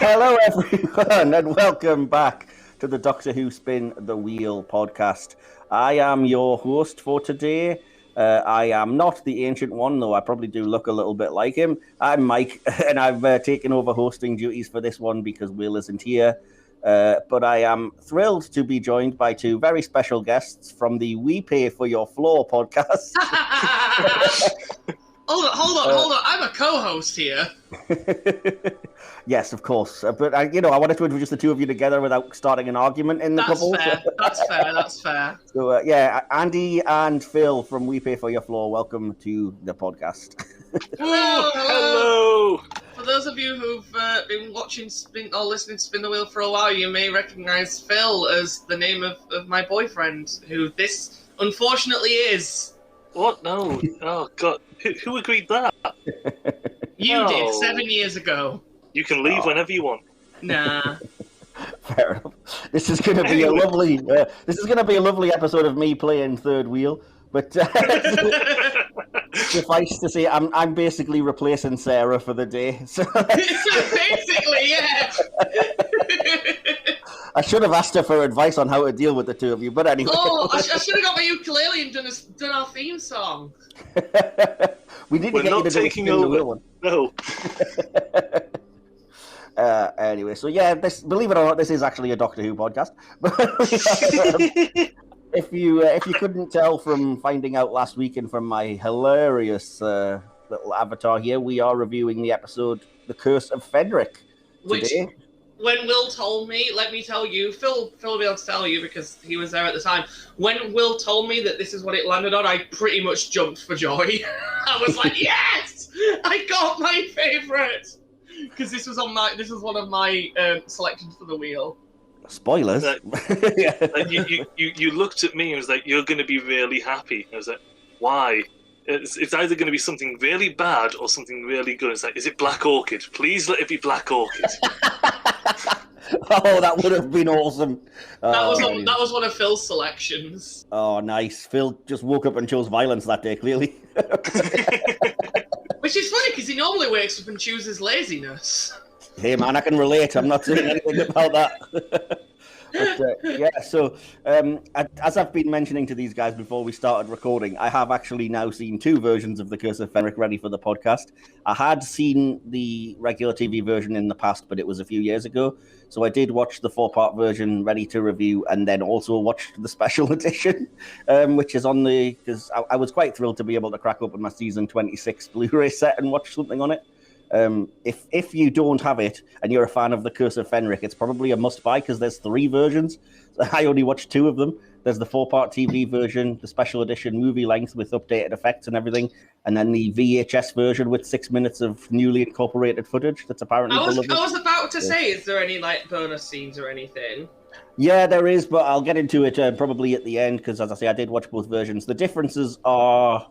Hello, everyone, and welcome back to the Doctor Who Spin the Wheel podcast. I am your host for today. I am not the Ancient One, though I probably do look a little bit like him. I'm Mike, and I've taken over hosting duties for this one because Will isn't here. But I am thrilled to be joined by two very special guests from the We Pay for Your Floor podcast. Hold on. I'm a co-host here. Yes, of course. But I wanted to introduce the two of you together without starting an argument in the couple. That's fair. So, Andy and Phil from We Pay for Your Floor, welcome to the podcast. Hello. For those of you who've been watching or listening to Spin the Wheel for a while, you may recognise Phil as the name of my boyfriend, who this unfortunately is. What? No. Oh, God. Who agreed that? You did 7 years ago. You can leave whenever you want. Nah. Fair enough. This is going to be a lovely. This is going to be a lovely episode of me playing third wheel. But suffice to say, I'm basically replacing Sarah for the day. So basically, yeah. I should have asked her for advice on how to deal with the two of you. But anyway. Oh, I should have got my ukulele and done our theme song. We didn't We're get not you to taking do the over. wheel one. No. Anyway, so yeah, believe it or not, this is actually a Doctor Who podcast. If you couldn't tell from finding out last week and from my hilarious little avatar here, we are reviewing the episode "The Curse of Fenric" today. Which, when Will told me, let me tell you, Phil will be able to tell you because he was there at the time. When Will told me that this is what it landed on, I pretty much jumped for joy. I was like, yes, I got my favourite. Because this was one of my selections for the wheel. Spoilers. Yeah. And you looked at me and was like, "You're going to be really happy." I was like, "Why?" It's either going to be something really bad or something really good. It's like, is it Black Orchid? Please let it be Black Orchid. Oh, that would have been awesome. That was one of Phil's selections. Oh, nice. Phil just woke up and chose violence that day, clearly. Which is funny because he normally wakes up and chooses laziness. Hey man, I can relate. I'm not saying anything about that. But, so as I've been mentioning to these guys before we started recording, I have actually now seen two versions of The Curse of Fenric ready for the podcast. I had seen the regular TV version in the past, but it was a few years ago. So I did watch the 4-part version ready to review, and then also watched the special edition, which is on because I was quite thrilled to be able to crack open my season 26 Blu-ray set and watch something on it. If you don't have it and you're a fan of The Curse of Fenric, it's probably a must-buy because there's 3 versions. I only watched 2 of them. There's the 4-part TV version, the special edition movie length with updated effects and everything, and then the VHS version with 6 minutes of newly incorporated footage that's apparently I was about to say, is there any bonus scenes or anything? Yeah, there is, but I'll get into it probably at the end because, as I say, I did watch both versions. The differences are...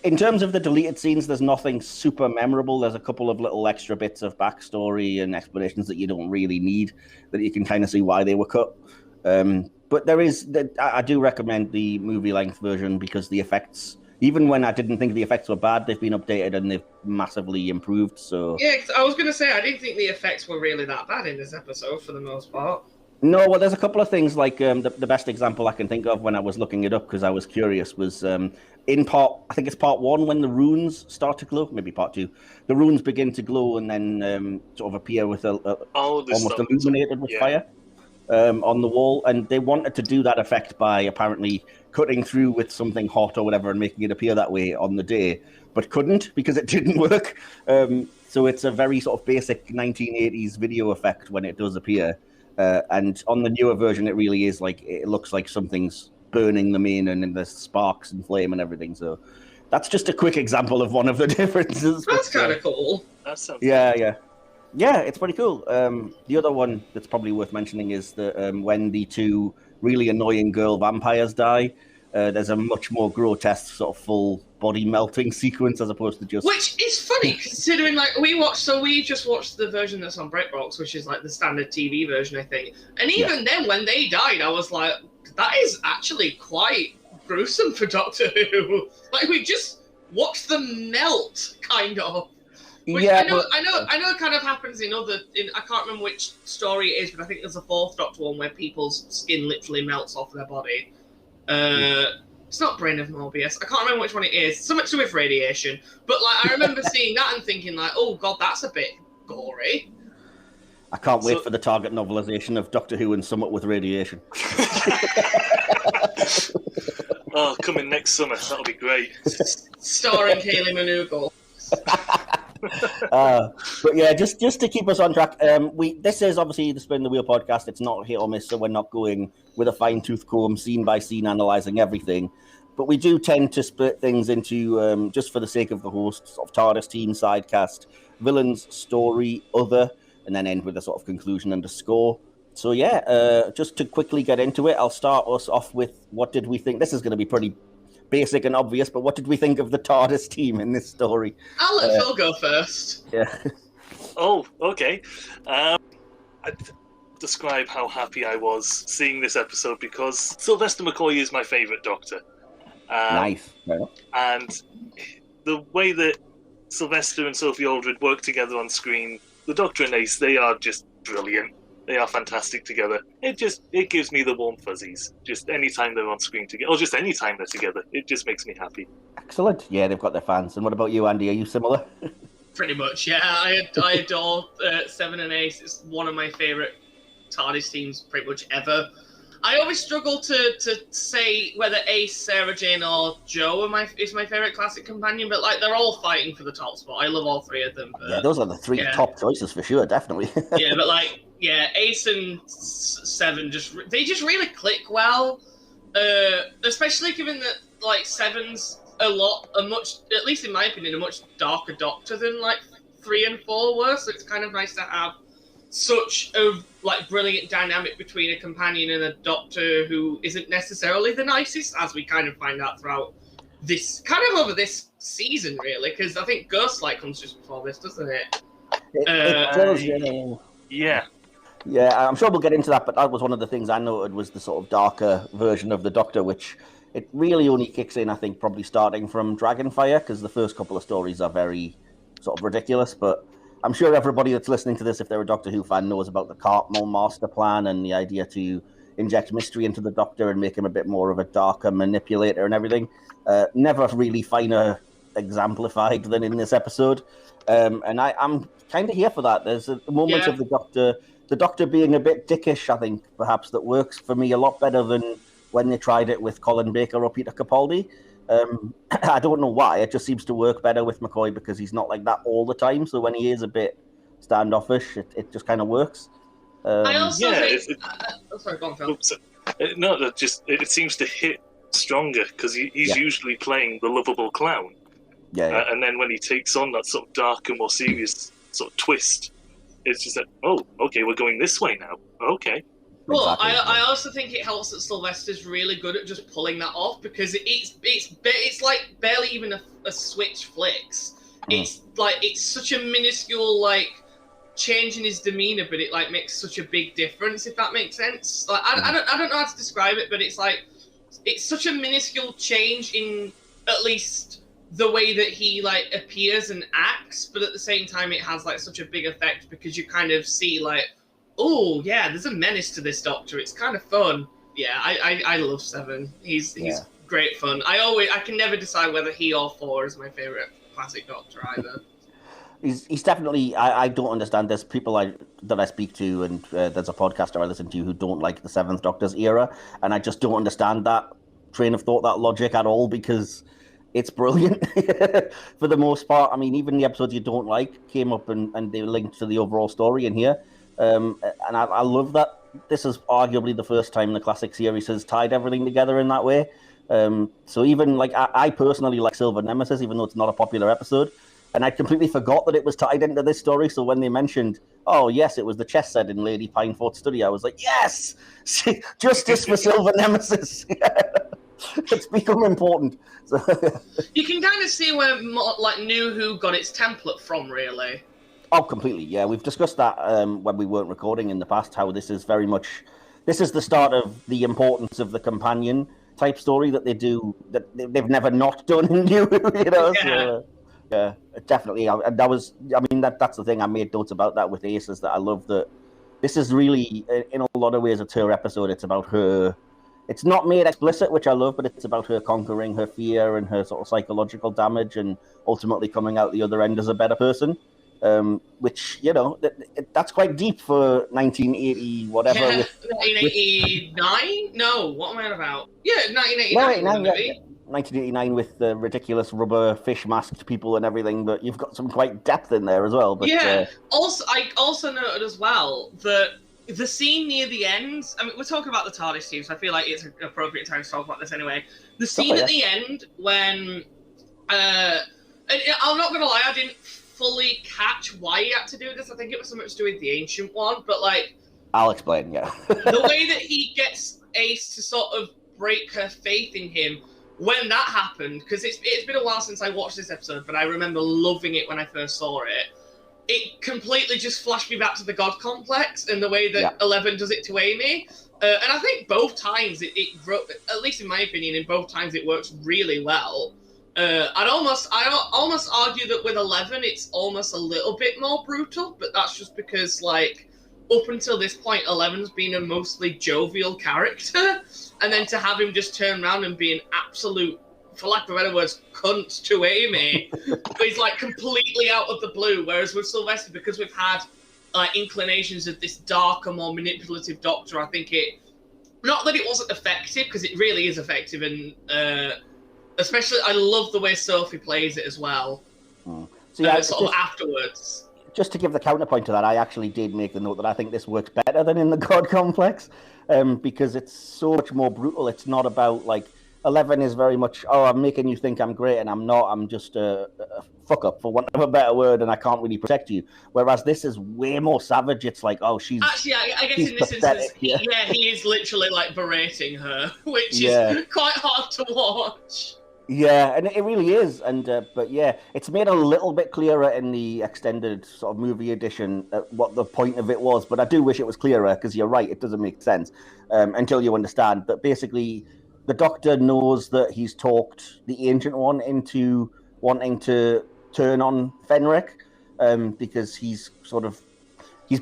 In terms of the deleted scenes, there's nothing super memorable. There's a couple of little extra bits of backstory and explanations that you don't really need, that you can kind of see why they were cut. But I do recommend the movie-length version because the effects, even when I didn't think the effects were bad, they've been updated and they've massively improved. So yeah, I was going to say, I didn't think the effects were really that bad in this episode for the most part. No, well, there's a couple of things, like the best example I can think of when I was looking it up because I was curious was in I think it's part 1 when the runes start to glow, maybe part 2. The runes begin to glow and then sort of appear with almost illuminated with fire on the wall, and they wanted to do that effect by apparently cutting through with something hot or whatever and making it appear that way on the day, but couldn't because it didn't work. So it's a very sort of basic 1980s video effect when it does appear. And on the newer version, it really is like it looks like something's burning them in, and there's sparks and flame and everything. So that's just a quick example of one of the differences. That's kind of cool. That sounds yeah, it's pretty cool. The other one that's probably worth mentioning is that when the 2 really annoying girl vampires die, there's a much more grotesque sort of full body melting sequence as opposed to just... Which is funny, considering, like, we just watched the version that's on BritBox, which is, like, the standard TV version, I think. And even then, when they died, I was like, that is actually quite gruesome for Doctor Who. Like, we just watched them melt, kind of. Which Yeah, I know it kind of happens in I can't remember which story it is, but I think there's a fourth Doctor one where people's skin literally melts off their body. It's not Brain of Morbius. I can't remember which one it is. Something to do with radiation. But like, I remember seeing that and thinking like, oh god, that's a bit gory. I can't wait for the Target novelization of Doctor Who and Summit with radiation. Oh, coming next summer. That'll be great. Starring Kaylee Minogue. But yeah, just to keep us on track, this is obviously the Spin the Wheel podcast. It's not hit or miss, so we're not going with a fine-tooth comb, scene by scene, analysing everything. But we do tend to split things into, just for the sake of the hosts, of TARDIS team, sidecast, villains, story, other, and then end with a sort of conclusion and a score. So yeah, just to quickly get into it, I'll start us off with what did we think? This is going to be pretty basic and obvious, but what did we think of the TARDIS team in this story? I'll let Phil go first. Yeah. Oh, okay. I'd describe how happy I was seeing this episode because Sylvester McCoy is my favourite Doctor. Nice. And the way that Sylvester and Sophie Aldred work together on screen, the Doctor and Ace, they are just brilliant. They are fantastic together. It gives me the warm fuzzies. Just any time they're on screen together, or just any time they're together, it just makes me happy. Excellent. Yeah, they've got their fans. And what about you, Andy? Are you similar? Pretty much, yeah. I adore Seven and Ace. It's one of my favourite TARDIS teams pretty much ever. I always struggle to say whether Ace, Sarah Jane, or Joe is my favourite classic companion, but like they're all fighting for the top spot. I love all three of them. But, yeah, those are the three top choices for sure, definitely. Yeah, but like, yeah, Ace and Seven they just really click well, especially given that like Seven's a much, at least in my opinion, a much darker Doctor than like 3 and 4 were. So it's kind of nice to have such a like brilliant dynamic between a companion and a Doctor who isn't necessarily the nicest, as we kind of find out throughout this over this season, really. Because I think Ghostlight comes just before this, doesn't it? It does, you know. Yeah. Yeah, I'm sure we'll get into that, but that was one of the things I noted was the sort of darker version of the Doctor, which it really only kicks in, I think, probably starting from Dragonfire, because the first couple of stories are very sort of ridiculous, but I'm sure everybody that's listening to this, if they're a Doctor Who fan, knows about the Cartmel master plan and the idea to inject mystery into the Doctor and make him a bit more of a darker manipulator and everything. Never really finer exemplified than in this episode. And I'm kind of here for that. There's moments of the Doctor being a bit dickish, I think, perhaps, that works for me a lot better than when they tried it with Colin Baker or Peter Capaldi. I don't know why. It just seems to work better with McCoy because he's not like that all the time. So when he is a bit standoffish, it just kind of works. I also think... sorry, go on, Phil. No, it seems to hit stronger because he's usually playing the lovable clown. Yeah. And then when he takes on that sort of darker, more serious sort of twist, it's just like, oh, okay, we're going this way now. Okay. Well, Exactly. I also think it helps that Sylvester's really good at just pulling that off because it's like barely even a switch flicks. It's like it's such a minuscule like change in his demeanor, but it like makes such a big difference. If that makes sense, like I don't know how to describe it, but it's like it's such a minuscule change in at least the way that he like appears and acts, but at the same time it has like such a big effect because you kind of see like, oh yeah, there's a menace to this Doctor. It's kind of fun. Yeah, I love Seven. He's great fun. I can never decide whether he or 4 is my favorite classic Doctor either. He's definitely. I don't understand. There's people that I speak to, and there's a podcaster I listen to who don't like the Seventh Doctor's era, and I just don't understand that train of thought, that logic at all, because it's brilliant for the most part. I mean, even the episodes you don't like came up and they linked to the overall story in here. And I love that this is arguably the first time the classic series has tied everything together in that way. So even like I personally like Silver Nemesis, even though it's not a popular episode, and I completely forgot that it was tied into this story. So when they mentioned, oh yes, it was the chess set in Lady Pinefort's study, I was like, yes, justice for Silver Nemesis. It's become important. So you can kind of see where like New Who got its template from, really. Oh, completely. Yeah, we've discussed that when we weren't recording in the past, how this is the start of the importance of the companion type story that they do, that they've never not done in New Who, you know? Yeah. So, definitely. And that's the thing. I made notes about that with Ace, is that I love that this is really, in a lot of ways, it's her episode. It's about her. It's not made explicit, which I love, but it's about her conquering her fear and her sort of psychological damage, and ultimately coming out the other end as a better person. Which, that's quite deep for 1980 whatever. Yeah, 1989? No, what am I on about? Yeah, 1989. 1989 with the ridiculous rubber fish masked people and everything, but you've got some quite depth in there as well. But, I also noted as well that the scene near the end, I mean, we're talking about the TARDIS team, so I feel like it's an appropriate time to talk about this anyway. The scene at the end when, I'm not going to lie, I didn't fully catch why he had to do this. I think it was something to do with the Ancient One, but I'll explain, yeah. The way that he gets Ace to sort of break her faith in him, when that happened, because it's been a while since I watched this episode, but I remember loving it when I first saw it. It completely just flashed me back to the God complex and the way that Eleven does it to Amy. And I think both times it at least in my opinion, in both times it works really well. I almost argue that with 11 it's almost a little bit more brutal, but that's just because up until this point 11's been a mostly jovial character, and then to have him just turn around and be an absolute, for lack of better words, cunt to Amy is completely out of the blue. Whereas with Sylvester, because we've had inclinations of this darker, more manipulative Doctor, I think not that it wasn't effective, because it really is effective, and especially, I love the way Sophie plays it as well. So afterwards. Just to give the counterpoint to that, I actually did make the note that I think this works better than in the God Complex, because it's so much more brutal. It's not about 11 is very much, I'm making you think I'm great and I'm not. I'm just a fuck up, for want of a better word, and I can't really protect you. Whereas this is way more savage. It's she's actually, I guess in this instance, he is literally berating her, which is quite hard to watch. Yeah, and it really is, and but it's made a little bit clearer in the extended sort of movie edition what the point of it was. But I do wish it was clearer, because you're right, it doesn't make sense until you understand that basically the Doctor knows that he's talked the Ancient One into wanting to turn on Fenric, because he's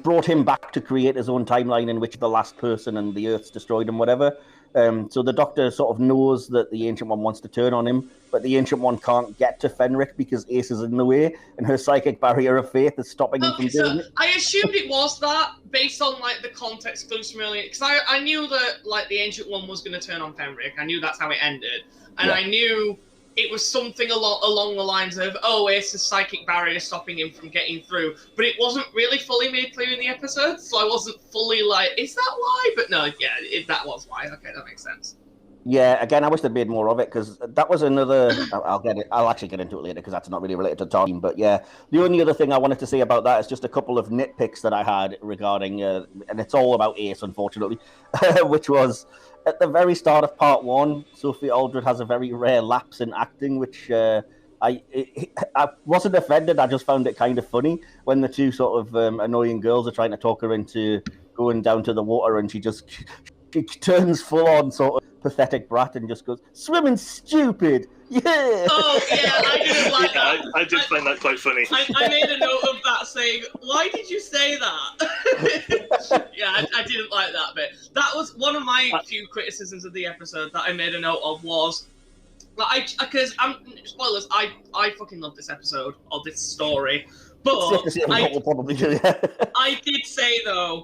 brought him back to create his own timeline in which the last person and the Earth's destroyed and whatever. So the Doctor sort of knows that the Ancient One wants to turn on him, but the Ancient One can't get to Fenric because Ace is in the way, and her psychic barrier of faith is stopping him from doing it. I assumed it was that, based on the context clues from earlier, because I knew that the Ancient One was going to turn on Fenric. I knew that's how it ended, and I knew it was something along the lines of, Ace's psychic barrier stopping him from getting through. But it wasn't really fully made clear in the episode, so I wasn't fully is that why? But no, that was why. Okay, that makes sense. Yeah, again, I wish they'd made more of it, because that was another... I'll actually get into it later, because that's not really related to time. But the only other thing I wanted to say about that is just a couple of nitpicks that I had regarding... and it's all about Ace, unfortunately, which was... At the very start of part 1, Sophie Aldred has a very rare lapse in acting, which I wasn't offended. I just found it kind of funny when the two sort of annoying girls are trying to talk her into going down to the water, and she turns full on sort of pathetic brat and just goes, "Swimming's stupid." Yeah. Oh yeah, I didn't like that. I did find that quite funny. I made a note of that saying, "Why did you say that?" Yeah, I didn't like that bit. That was one of my few criticisms of the episode that I made a note of, was because spoilers. I fucking love this episode or this story. But I did say, though,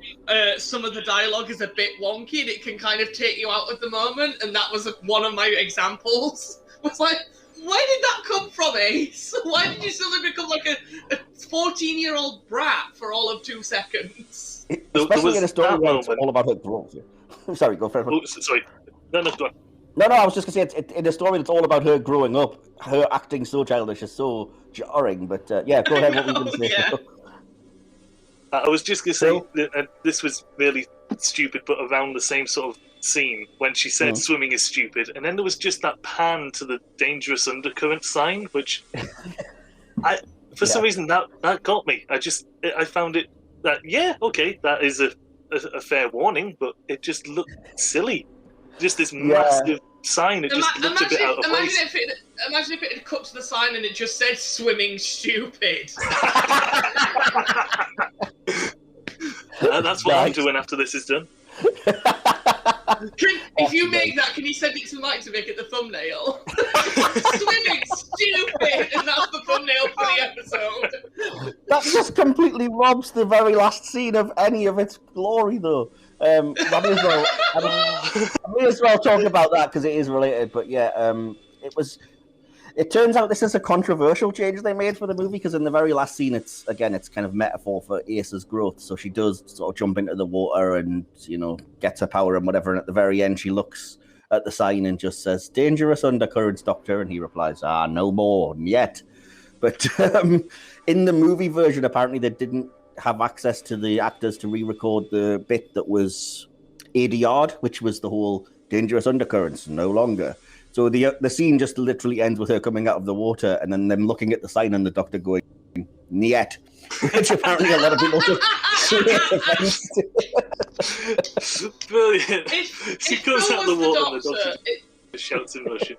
some of the dialogue is a bit wonky and it can kind of take you out of the moment, and that was one of my examples. Was where did that come from, Ace? Why did you suddenly become a 14-year-old brat for all of 2 seconds? Especially in a story where it's all about her growth. Sorry, go for it. Oh, sorry. No, go on. No, I was just going to say, in a story that's all about her growing up, her acting so childish is so jarring, but go ahead, what were you going to say? Yeah. I was just going to say, that this was really stupid, but around the same sort of scene, when she said swimming is stupid, and then there was just that pan to the dangerous undercurrent sign, which, for some reason, that got me. I found it, that is a fair warning, but it just looked silly. Just this massive sign. It just looked a bit out of place. Imagine if it had cut to the sign and it just said "swimming stupid." That's what I'm doing after this is done. If you make that, can you send it to Mike to make it the thumbnail? Swimming stupid, and that's the thumbnail for the episode. That just completely robs the very last scene of any of its glory, though. I may as well talk about that because it is related. But yeah, it turns out this is a controversial change they made for the movie because in the very last scene, it's kind of metaphor for Ace's growth. So she does sort of jump into the water and gets her power and whatever. And at the very end, she looks at the sign and just says, "Dangerous undercurrents, Doctor." And he replies, "No more yet." But in the movie version, apparently they didn't have access to the actors to re-record the bit that was ADR'd, which was the whole "dangerous undercurrents, no longer." So the scene just literally ends with her coming out of the water and then them looking at the sign and the Doctor going, "Niet," which apparently a lot of people took offense to. Brilliant. She comes out of the water and the Doctor shouts in Russian.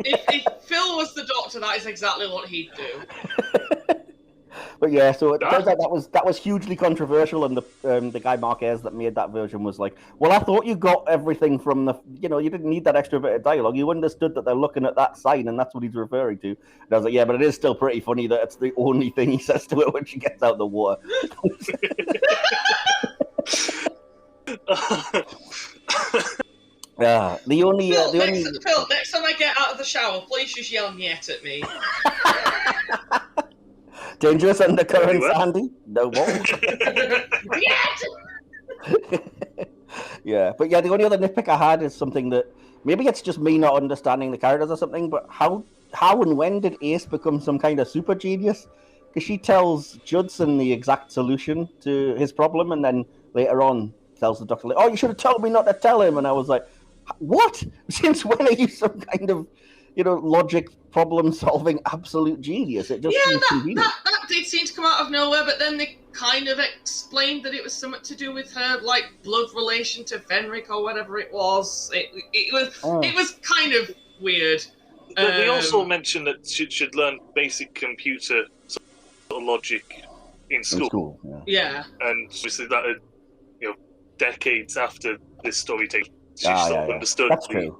If Phil was the Doctor, that is exactly what he'd do. But yeah, so it turns out that was hugely controversial, and the guy Marquez that made that version was like, "Well, I thought you got everything from the, you didn't need that extra bit of dialogue. You understood that they're looking at that sign, and that's what he's referring to." And I was like, "Yeah, but it is still pretty funny that it's the only thing he says to her when she gets out of the water." Yeah, Phil, next time I get out of the shower, please just yell "niet" at me. Dangerous undercurrents, Andy. No more. Yeah, but yeah, the only other nitpick I had is something that maybe it's just me not understanding the characters or something. But how and when did Ace become some kind of super genius? Because she tells Judson the exact solution to his problem, and then later on tells the Doctor, "Oh, you should have told me not to tell him." And I was like, "What? Since when are you some kind of logic problem-solving absolute genius?" It just seems convenient. That did seem to come out of nowhere, but then they kind of explained that it was something to do with her, blood relation to Fenric or whatever it was. It was kind of weird. They also mentioned that she should learn basic computer sort of logic in school. Yeah. And obviously that, decades after this story takes, she sort of understood. That's true.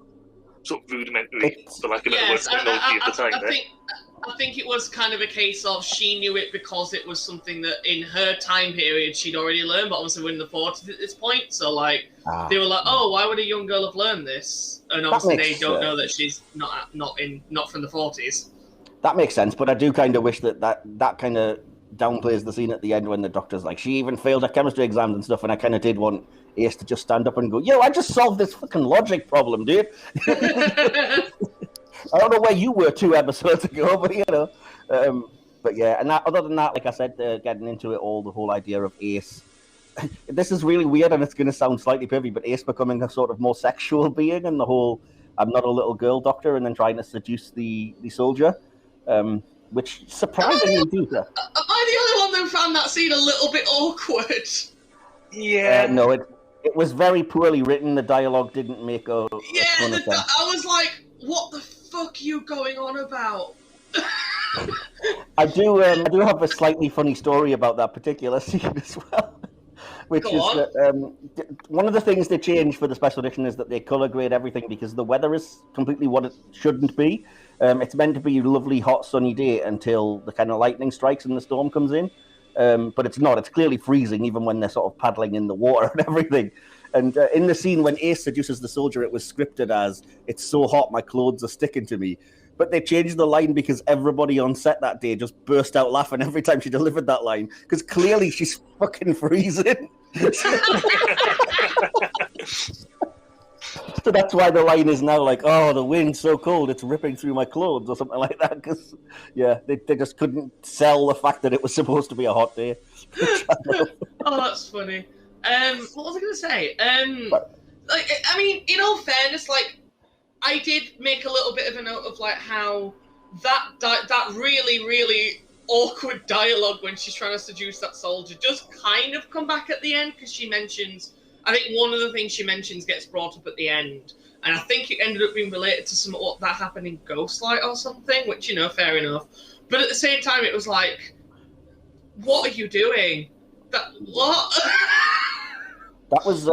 Sort of rudimentary, for lack of a better word, technology at the time. I think it was kind of a case of she knew it because it was something that in her time period she'd already learned, but obviously we're in the 40s at this point, so they were like, "Oh, why would a young girl have learned this?" And obviously they don't know that she's not from the 40s. That makes sense, but I do kind of wish that kind of downplays the scene at the end when the Doctor's like, "She even failed her chemistry exams and stuff," and I kind of did want Ace to just stand up and go, "Yo, I just solved this fucking logic problem, dude." I don't know where you were 2 episodes ago, but but yeah. And other than that, like I said, getting into it all, the whole idea of Ace. This is really weird, and it's going to sound slightly pervy, but Ace becoming a sort of more sexual being, and the whole "I'm not a little girl, Doctor," and then trying to seduce the soldier, which surprisingly do that. Am I the only one who found that scene a little bit awkward? Yeah. No, it was very poorly written. The dialogue didn't make a ton of sense. I was like, what the fuck are you going on about? I do have a slightly funny story about that particular scene as well. Which is that one of the things they changed for the special edition is that they color grade everything because the weather is completely what it shouldn't be. It's meant to be a lovely, hot, sunny day until the kind of lightning strikes and the storm comes in. But it's not. It's clearly freezing, even when they're sort of paddling in the water and everything. And in the scene when Ace seduces the soldier, it was scripted as, "It's so hot, my clothes are sticking to me." But they changed the line because everybody on set that day just burst out laughing every time she delivered that line. Because clearly she's fucking freezing. So that's why the line is now like, "Oh, the wind's so cold, it's ripping through my clothes," or something like that. Because, yeah, they just couldn't sell the fact that it was supposed to be a hot day. Oh, that's funny. What was I going to say? I mean, in all fairness, I did make a little bit of a note of how that really, really awkward dialogue when she's trying to seduce that soldier does kind of come back at the end because she mentions, I think one of the things she mentions gets brought up at the end, and I think it ended up being related to some of what that happened in Ghostlight or something, which, fair enough. But at the same time, it was like, what are you doing? What? That was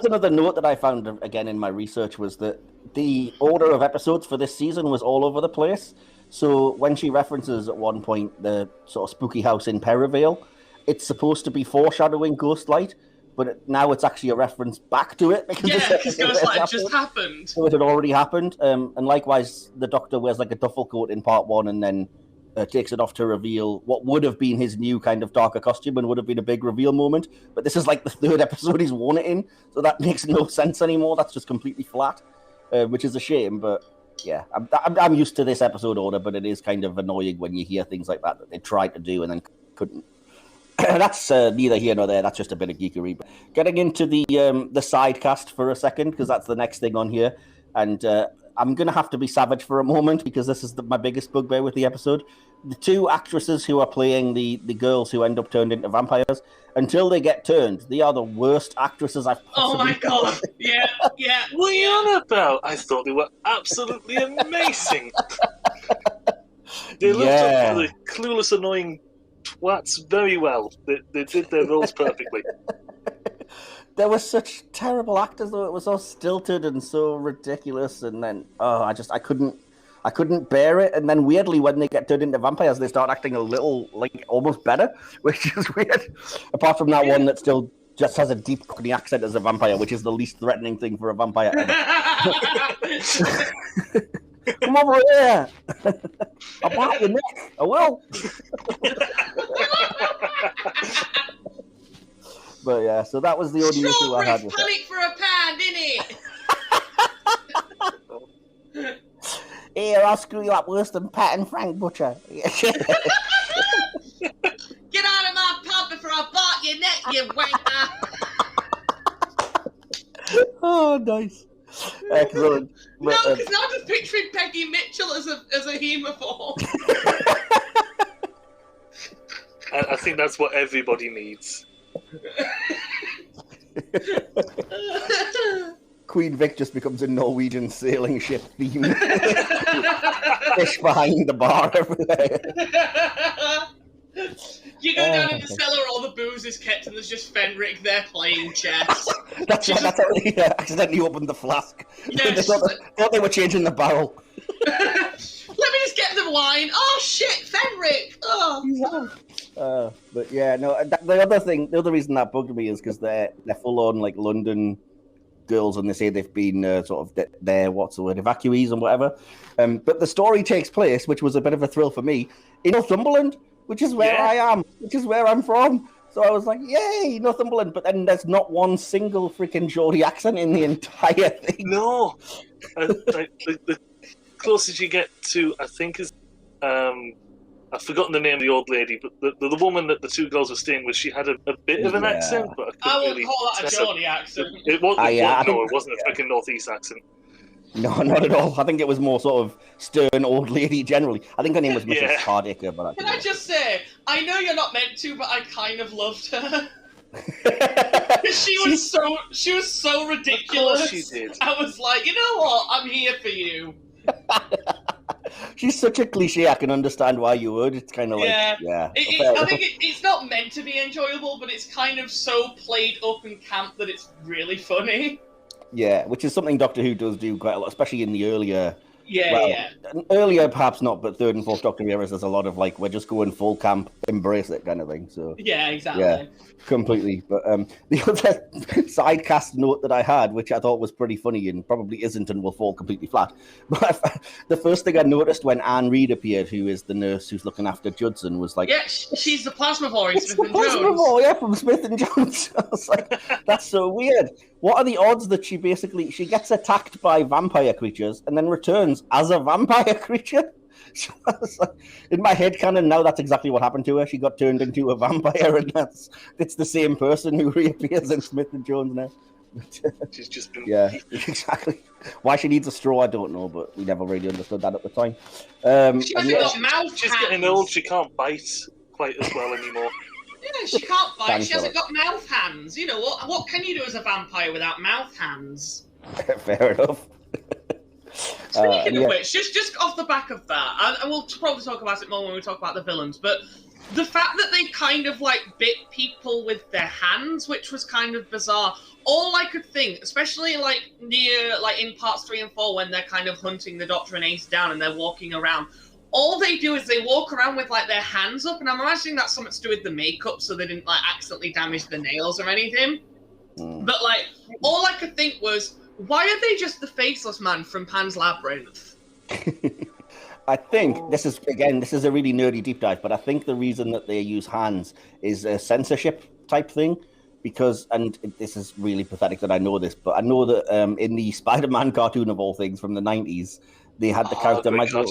another note that I found again in my research, was that the order of episodes for this season was all over the place. So when she references at one point the sort of spooky house in Perivale, it's supposed to be foreshadowing Ghostlight, but now it's actually a reference back to it because Ghostlight just happened. So it had already happened. And likewise, the Doctor wears like a duffel coat in part 1 and then takes it off to reveal what would have been his new kind of darker costume and would have been a big reveal moment. But this is like the 3rd episode he's worn it in, so that makes no sense anymore. That's just completely flat, which is a shame. But yeah, I'm used to this episode order, but it is kind of annoying when you hear things like that they tried to do and then couldn't. That's neither here nor there. That's just a bit of geekery. But getting into the side cast for a second, because that's the next thing on here, and I'm going to have to be savage for a moment because this is my biggest bugbear with the episode. The 2 actresses who are playing the girls who end up turned into vampires, until they get turned, they are the worst actresses I've possibly Oh my god! Yeah. What are you on about? I thought they were absolutely amazing. They looked up the clueless, annoying twats very well. They did their roles perfectly. There were such terrible actors, though. It was so stilted and so ridiculous, and then I couldn't bear it. And then weirdly, when they get turned into vampires, they start acting a little like almost better, which is weird. Apart from that one that still just has a deep Cockney accent as a vampire, which is the least threatening thing for a vampire ever. Come over here! I'll bite your neck. I will. But yeah, so that was the only issue I had with panic for a pound, innit? Here, I'll screw you up worse than Pat and Frank Butcher. Get out of my pub before I bite your neck, you wanker! Oh, nice. Excellent. No, because now I'm just picturing Peggy Mitchell as a hemophore. I think that's what everybody needs. Queen Vic just becomes a Norwegian sailing ship theme. Fish behind the bar everywhere. You go down in the cellar where all the booze is kept and there's just Fenric there playing chess. That's how he accidentally opened the flask. Yes. They thought they were changing the barrel. Let me just get them wine. Oh shit, Fenric! Oh. But yeah, no. The other reason that bugged me is because they're full on like London girls, and they say they've been sort of evacuees and whatever. But the story takes place, which was a bit of a thrill for me, in Northumberland, which is where I am, which is where I'm from. So I was like, yay, Northumberland. But then there's not one single freaking Geordie accent in the entire thing. No. The closest you get to, I think, is I've forgotten the name of the old lady, but the woman that the 2 girls were staying with, she had a bit of an accent, but I wouldn't call that a Geordie accent. It wasn't a freaking Northeast accent. No, not at all. I think it was more sort of stern old lady generally. I think her name was Mrs. Hardacre. But can I just say, I know you're not meant to, but I kind of loved her. she was so ridiculous. Of course she did. I was like, you know what? I'm here for you. She's such a cliche. I can understand why you would. It's kind of like, I think it's not meant to be enjoyable, but it's kind of so played up and camp that it's really funny. Yeah, which is something Doctor Who does do quite a lot, especially in the earlier. Earlier perhaps not, but 3rd and 4th Doctor eras, there's a lot of like, we're just going full camp, embrace it kind of thing. So yeah, exactly. Yeah, completely. But the other sidecast note that I had, which I thought was pretty funny and probably isn't and will fall completely flat, but the first thing I noticed when Anne Reid appeared, who is the nurse who's looking after Judson, was like, yeah, she's the Plasmavore in Smith and Jones. Plasmavore, from Smith and Jones. I was like, that's so weird. What are the odds that she gets attacked by vampire creatures and then returns as a vampire creature? So I was like, in my head canon now, that's exactly what happened to her. She got turned into a vampire, and it's the same person who reappears in Smith and Jones now. She's just been... Yeah, exactly. Why she needs a straw, I don't know, but we never really understood that at the time. She's getting old. She can't bite quite as well anymore. Yeah, she can't bite. Thanks She a hasn't lot. got mouth hands. You know what? What can you do as a vampire without mouth hands? Fair enough. Speaking of yeah. which, just off the back of that, and we'll probably talk about it more when we talk about the villains, but the fact that they kind of like bit people with their hands, which was kind of bizarre. All I could think, especially like near, like in parts 3 and 4, when they're kind of hunting the Doctor and Ace down and they're walking around, all they do is they walk around with like their hands up, and I'm imagining that's something to do with the makeup, so they didn't like accidentally damage the nails or anything. But like, all I could think was, why are they just the faceless man from Pan's Labyrinth? I think this is a really nerdy deep dive, but I think the reason that they use hands is a censorship type thing. Because, and this is really pathetic that I know this, but I know that in the Spider-Man cartoon of all things from the 90s, they had the character Michael.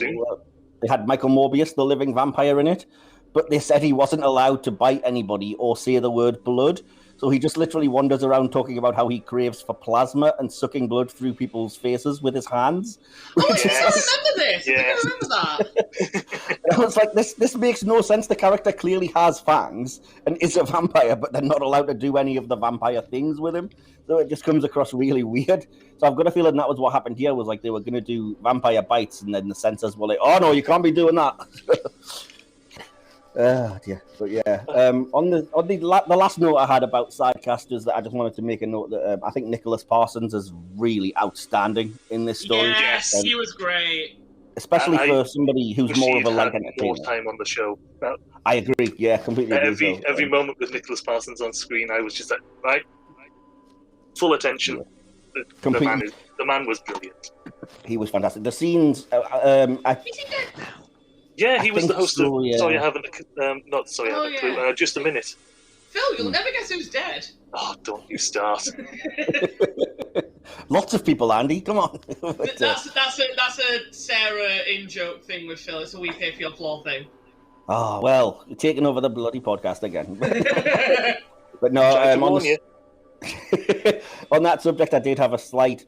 They had Michael Morbius, the living vampire, in it, but they said he wasn't allowed to bite anybody or say the word blood. So he just literally wanders around talking about how he craves for plasma and sucking blood through people's faces with his hands. Oh, I think I remember this. Yeah. I think I remember that. I was like, this makes no sense. The character clearly has fangs and is a vampire, but they're not allowed to do any of the vampire things with him. So it just comes across really weird. So I've got a feeling that was what happened here, was like they were going to do vampire bites, and then the censors were like, oh no, you can't be doing that. Dear. But yeah, on the last note I had about sidecasters, that I just wanted to make a note that I think Nicholas Parsons is really outstanding in this story. Yes, he was great. Especially for somebody who's more of a light entertainer. More time on the show. I agree. Yeah, completely. Every moment with Nicholas Parsons on screen, I was just like, right, full attention. Yeah. The man was brilliant. He was fantastic. The scenes. Is he dead now? Yeah, he was the host of Sorry I Haven't a Clue. Just a minute. Phil, you'll never guess who's dead. Oh, don't you start. Lots of people, Andy. Come on. That's a Sarah in-joke thing with Phil. It's a we pay for your floor thing. Oh, well, you're taking over the bloody podcast again. But no, on that subject, I did have a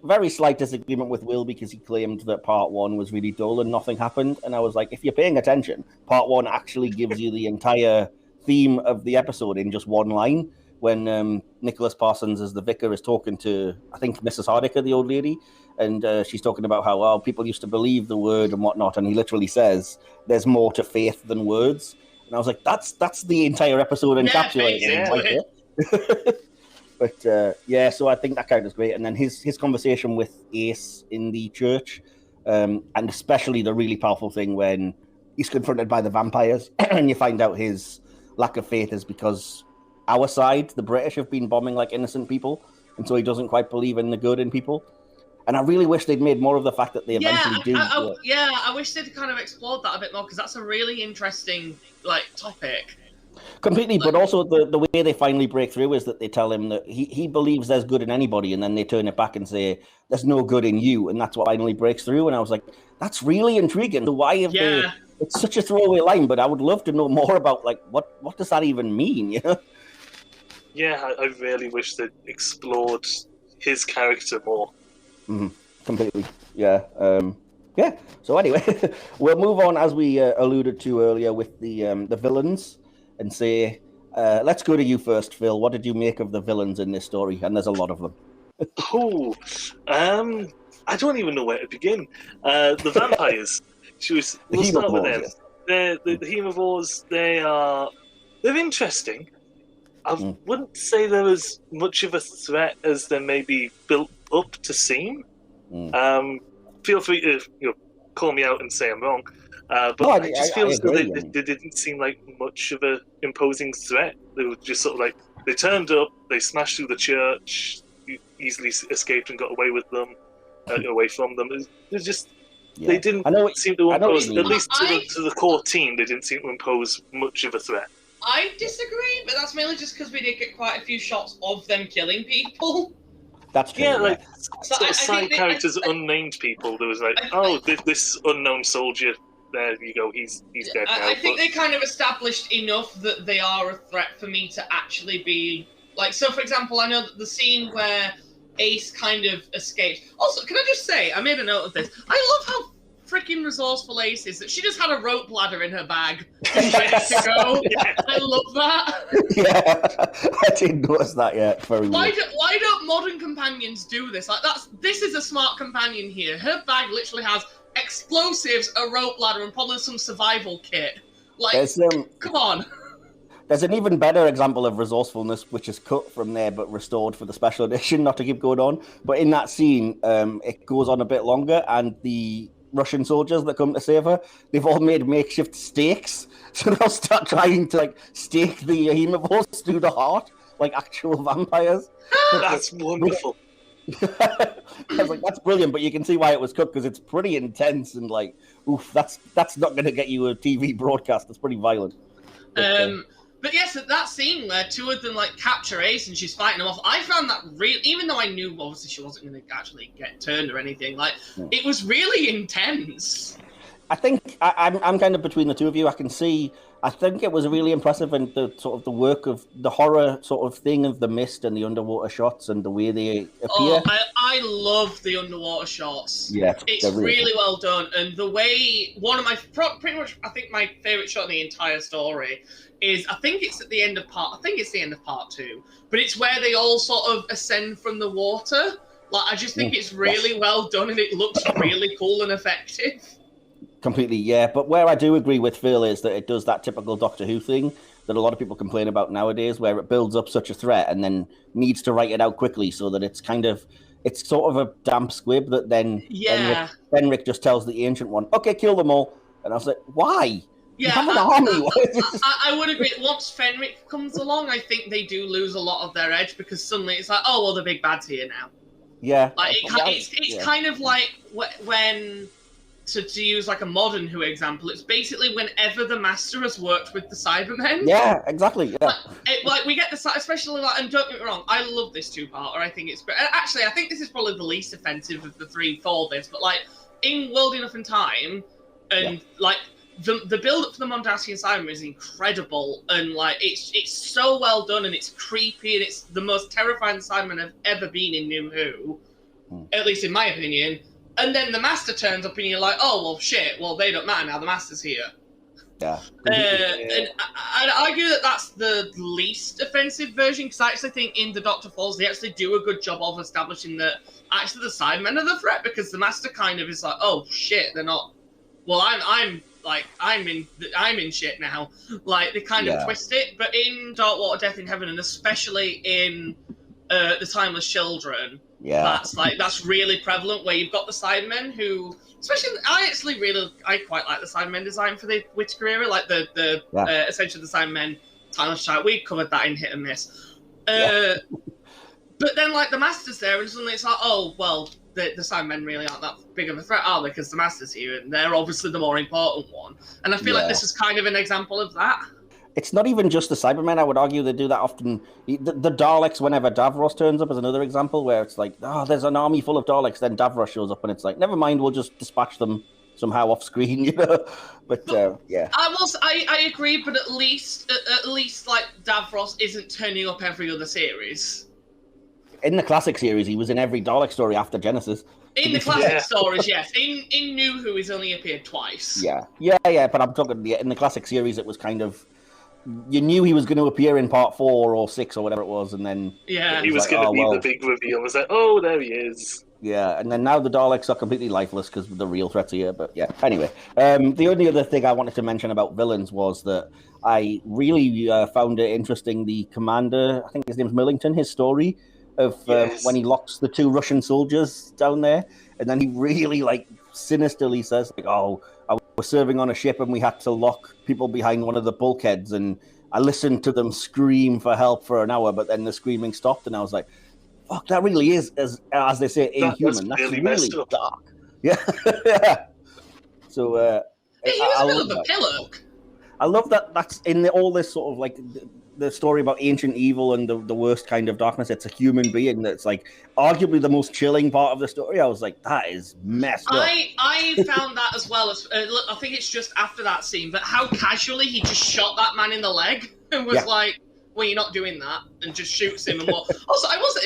very slight disagreement with Will, because he claimed that part 1 was really dull and nothing happened. And I was like, if you're paying attention, part 1 actually gives you the entire theme of the episode in just one line. When Nicholas Parsons, as the vicar, is talking to, I think, Mrs. Hardiker, the old lady, and she's talking about how, people used to believe the word and whatnot, and he literally says, there's more to faith than words. And I was like, that's the entire episode encapsulated right there. But so I think that character's great. And then his conversation with Ace in the church, and especially the really powerful thing when he's confronted by the vampires, and you find out his lack of faith is because our side, the British, have been bombing like innocent people, and so he doesn't quite believe in the good in people. And I really wish they'd made more of the fact that they eventually do. I wish they'd kind of explored that a bit more, because that's a really interesting topic. Completely, but also the way they finally break through is that they tell him that he believes there's good in anybody, and then they turn it back and say there's no good in you, and that's what finally breaks through. And I was like, that's really intriguing. So why have they? It's such a throwaway line, but I would love to know more about what does that even mean, you know? Yeah, I really wish they'd explored his character more. Mm-hmm. Completely, yeah. So anyway, we'll move on, as we alluded to earlier, with the villains, and say, let's go to you first, Phil. What did you make of the villains in this story? And there's a lot of them. I don't even know where to begin. The vampires. We'll start with them. Yes. The Hemivores, they're interesting. I wouldn't say they're as much of a threat as they may be built up to seem. Feel free to call me out and say I'm wrong. But I just feel as though they didn't seem like much of an imposing threat. They were just sort of like, they turned up, they smashed through the church, easily escaped and got away from them. It just... They didn't seem to impose, at least to the core team, they didn't seem to impose much of a threat. I disagree, but that's mainly just because we did get quite a few shots of them killing people. That's true. Yeah, side characters, unnamed people. There was this unknown soldier, there you go, he's dead now. I think they kind of established enough that they are a threat for me to actually be... so for example, I know that the scene where Ace kind of escaped. Also, can I just say, I made a note of this. I love how freaking resourceful aces that she just had a rope ladder in her bag ready to go. I love that. Yeah, I didn't notice that yet. Why don't modern companions do this? Like this is a smart companion here. Her bag literally has explosives, a rope ladder, and probably some survival kit. Like, come on. There's an even better example of resourcefulness, which is cut from there but restored for the special edition, not to keep going on. But in that scene, it goes on a bit longer, and the Russian soldiers that come to save her, they've all made makeshift stakes. So they'll start trying to like stake the hemophores through the heart, like actual vampires. That's wonderful. I was like, that's brilliant, but you can see why it was cut, because it's pretty intense and like, oof, that's not going to get you a TV broadcast. It's pretty violent. But yes, that scene where two of them like capture Ace and she's fighting them off, I found that real. Even though I knew obviously she wasn't going to actually get turned or anything, like it was really intense. I think I'm kind of between the two of you. I think it was really impressive in the sort of the work of the horror sort of thing of the mist and the underwater shots and the way they appear. Oh, I love the underwater shots. Yeah, it's really well done. And the way pretty much I think my favorite shot in the entire story is I think it's the end of part 2, but it's where they all sort of ascend from the water. Like I just think it's really well done and it looks really cool and effective. Completely, yeah. But where I do agree with Phil is that it does that typical Doctor Who thing that a lot of people complain about nowadays, where it builds up such a threat and then needs to write it out quickly so that it's sort of a damp squib that then Fenric just tells the Ancient One, okay, kill them all. And I was like, why? Yeah, you have an army. I would agree. Once Fenric comes along, I think they do lose a lot of their edge because suddenly it's like, oh, well, the big bad's here now. Yeah. Like, it's kind of like when... To use like a modern Who example, it's basically whenever the Master has worked with the Cybermen. Yeah, exactly. Yeah. Like we get the especially like, and don't get me wrong, I love this 2-parter. I think it's great. Actually, I think this is probably the least offensive of the 3 for this. But like in World Enough and Time, and like the build up for the Mondasian Cybermen is incredible, and like it's so well done, and it's creepy, and it's the most terrifying Cybermen have ever been in New Who, at least in my opinion. And then the Master turns up and you're like, oh, well, shit. Well, they don't matter now. The Master's here. Yeah. And I'd argue that that's the least offensive version, because I actually think in the Doctor Falls, they actually do a good job of establishing that actually the Cybermen are the threat, because the Master kind of is like, oh, shit, they're not... Well, I'm in shit now. Like, they kind of twist it. But in Dark Water, Death in Heaven, and especially in The Timeless Children... Yeah, that's really prevalent, where you've got the Cybermen who, especially, I quite like the Cybermen design for the Whittaker era, like the essentially the Cybermen Timeless Child. We covered that in Hit and Miss. But then like the Master's there, and suddenly it's like, oh well, the Cybermen really aren't that big of a threat, are they? Because the Master's here, and they're obviously the more important one. And I feel like this is kind of an example of that. It's not even just the Cybermen. I would argue they do that often. The Daleks, whenever Davros turns up, is another example where it's like, oh, there's an army full of Daleks. Then Davros shows up, and it's like, never mind, we'll just dispatch them somehow off screen, you know. But yeah, I agree. But at least like Davros isn't turning up every other series. In the classic series, he was in every Dalek story after Genesis. In the classic stories, yes. In New Who, he's only appeared twice. Yeah. But I'm talking in the classic series, it was kind of. You knew he was going to appear in part 4 or 6 or whatever it was, and then he was going to be the big reveal. It was like, oh, there he is. Yeah, and then now the Daleks are completely lifeless because the real threats are here. But yeah, anyway, the only other thing I wanted to mention about villains was that I really found it interesting. The commander, I think his name's Millington, his story of when he locks the 2 Russian soldiers down there, and then he really like sinisterly says, like, "Oh, I was serving on a ship and we had to lock people behind one of the bulkheads, and I listened to them scream for help for an hour, but then the screaming stopped, and I was like, fuck, that really is, as they say, inhuman. That's really dark." Yeah. So he was a bit of a pillock. I love that that's in all this sort of like the story about ancient evil and the worst kind of darkness. It's a human being that's like arguably the most chilling part of the story. I was like, that is messed up. I found that as well. As I think it's just after that scene, but how casually he just shot that man in the leg and was like, well, you're not doing that, and just shoots him. And what? Also, I was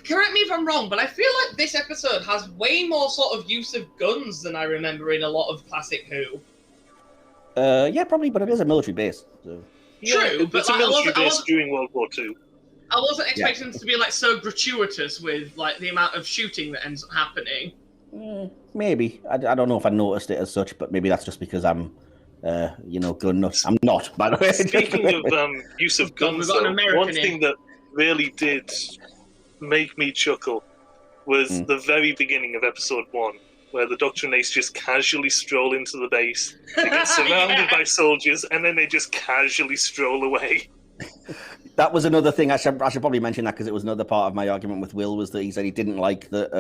correct me if I'm wrong, but I feel like this episode has way more sort of use of guns than I remember in a lot of classic Who. Yeah, probably, but it is a military base. So. True, but it's a like, military base during World War II. I wasn't expecting it to be like so gratuitous with like the amount of shooting that ends up happening. Maybe. I don't know if I noticed it as such, but maybe that's just because I'm, gun nuts. I'm not, by the way. Speaking of use of guns, though, one thing that really did make me chuckle was the very beginning of episode 1, where the Doctor and Ace just casually stroll into the base. They get surrounded by soldiers, and then they just casually stroll away. That was another thing. I should probably mention that because it was another part of my argument with Will, was that he said he didn't like that